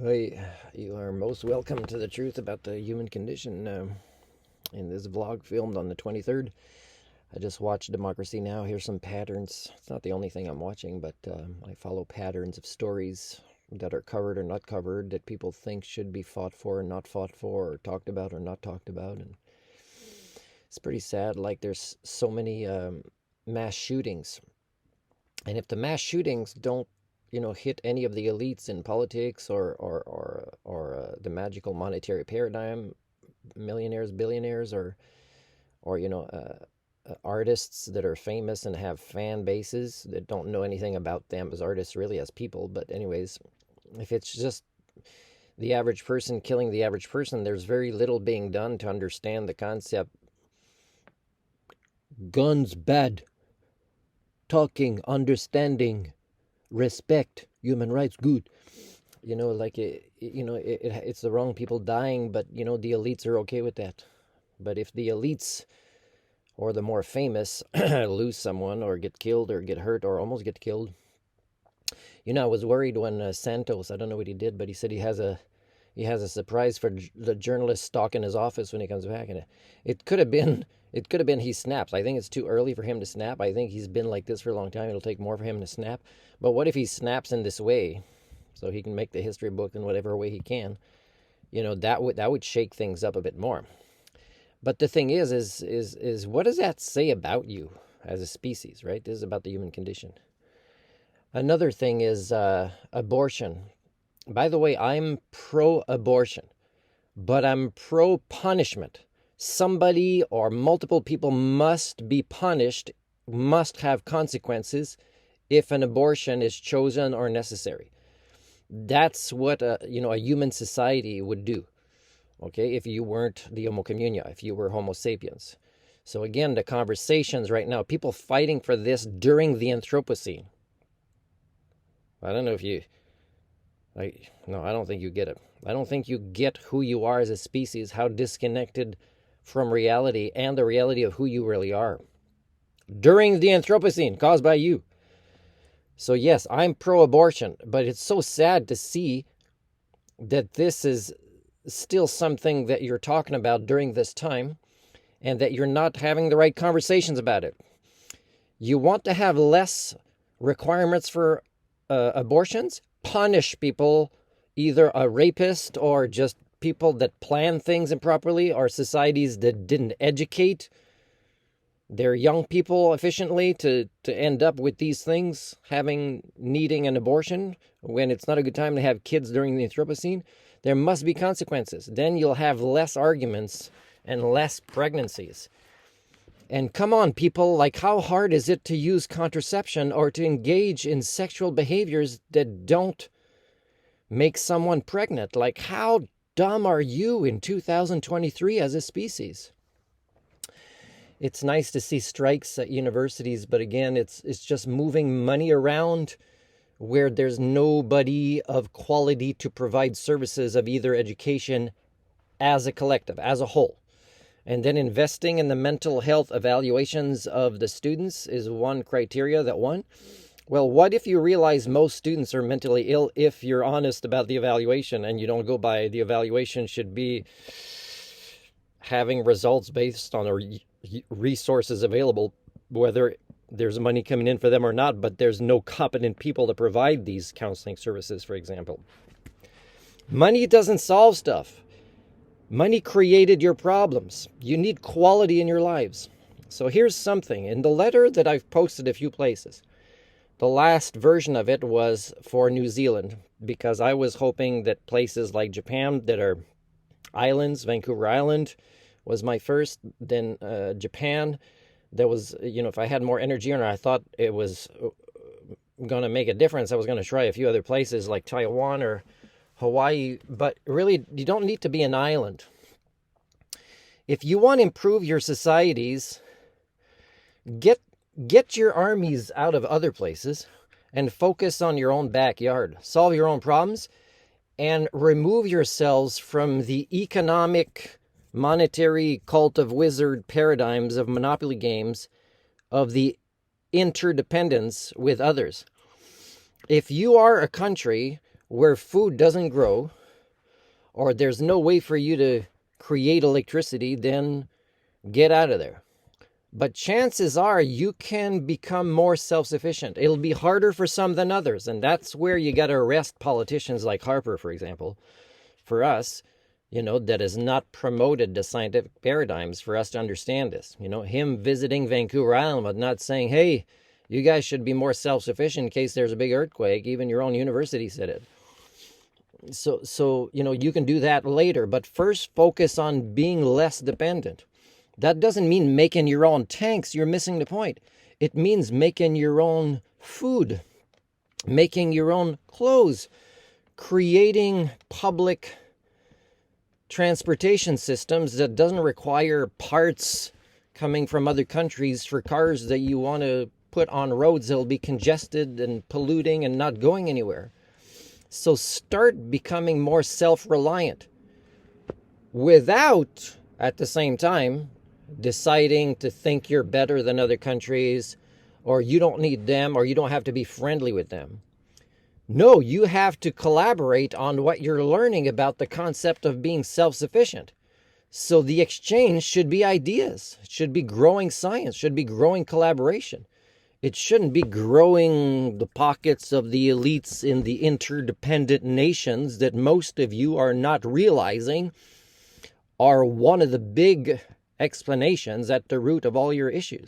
Hi, you are most welcome to the truth about the human condition in this vlog filmed on the 23rd. I just watched Democracy Now! Here's some patterns. It's not the only thing I'm watching, but I follow patterns of stories that are covered or not covered, that people think should be fought for and not fought for, or talked about or not talked about. And it's pretty sad. Like, there's so many mass shootings. And if the mass shootings don't hit any of the elites in politics or the magical monetary paradigm, millionaires, billionaires, or artists that are famous and have fan bases that don't know anything about them as artists, really as people. But anyways, if it's just the average person killing the average person, there's very little being done to understand the concept. Guns bad. Talking, understanding, respect, human rights, good. It's the wrong people dying, but the elites are okay with that. But if the elites or the more famous lose someone or get killed or get hurt or almost get killed, I was worried when Santos, I don't know what he did, but he said he has a surprise for the journalist stalking his office when he comes back, and it could have been he snaps. I think it's too early for him to snap. I think he's been like this for a long time. It'll take more for him to snap. But what if he snaps in this way, so he can make the history book in whatever way he can? That would shake things up a bit more. But the thing is what does that say about you as a species, right? This is about the human condition. Another thing is abortion. By the way, I'm pro-abortion, but I'm pro-punishment. Somebody or multiple people must be punished, must have consequences if an abortion is chosen or necessary. That's what a human society would do. Okay, if you weren't the Homo communia, if you were Homo sapiens. So again, the conversations right now, people fighting for this during the Anthropocene. I don't know if you... No, I don't think you get it. I don't think you get who you are as a species, how disconnected from reality and the reality of who you really are during the Anthropocene caused by you. So yes, I'm pro-abortion, but it's so sad to see that this is still something that you're talking about during this time and that you're not having the right conversations about it. You want to have less requirements for abortions? Punish people, either a rapist or just people that plan things improperly, or societies that didn't educate their young people efficiently to end up with these things, needing an abortion when it's not a good time to have kids during the Anthropocene. There must be consequences. Then you'll have less arguments and less pregnancies. And come on, people, like, how hard is it to use contraception or to engage in sexual behaviors that don't make someone pregnant? Like, how dumb are you in 2023 as a species? It's nice to see strikes at universities, but again, it's just moving money around where there's nobody of quality to provide services of either education as a collective, as a whole. And then investing in the mental health evaluations of the students is one criteria that won. Well, what if you realize most students are mentally ill if you're honest about the evaluation and you don't go by the evaluation should be having results based on the resources available, whether there's money coming in for them or not, but there's no competent people to provide these counseling services, for example. Money doesn't solve stuff. Money created your problems. You need quality in your lives. So here's something. In the letter that I've posted a few places, the last version of it was for New Zealand, because I was hoping that places like Japan that are islands, Vancouver Island was my first, then Japan, there was, if I had more energy and I thought it was going to make a difference, I was going to try a few other places like Taiwan or Hawaii, but really, you don't need to be an island. If you want to improve your societies, get your armies out of other places and focus on your own backyard. Solve your own problems and remove yourselves from the economic, monetary cult of wizard paradigms of monopoly games, of the interdependence with others. If you are a country where food doesn't grow, or there's no way for you to create electricity, then get out of there. But chances are you can become more self-sufficient. It'll be harder for some than others, and that's where you got to arrest politicians like Harper, for example. For us, that has not promoted the scientific paradigms for us to understand this. Him visiting Vancouver Island but not saying, hey, you guys should be more self-sufficient in case there's a big earthquake. Even your own university said it. So you can do that later, but first focus on being less dependent. That doesn't mean making your own tanks. You're missing the point. It means making your own food, making your own clothes, creating public transportation systems that doesn't require parts coming from other countries for cars that you want to put on roads that'll be congested and polluting and not going anywhere. So start becoming more self-reliant without, at the same time, deciding to think you're better than other countries, or you don't need them, or you don't have to be friendly with them. No, you have to collaborate on what you're learning about the concept of being self-sufficient. So the exchange should be ideas. It should be growing science, should be growing collaboration. It shouldn't be growing the pockets of the elites in the interdependent nations that most of you are not realizing are one of the big explanations at the root of all your issues.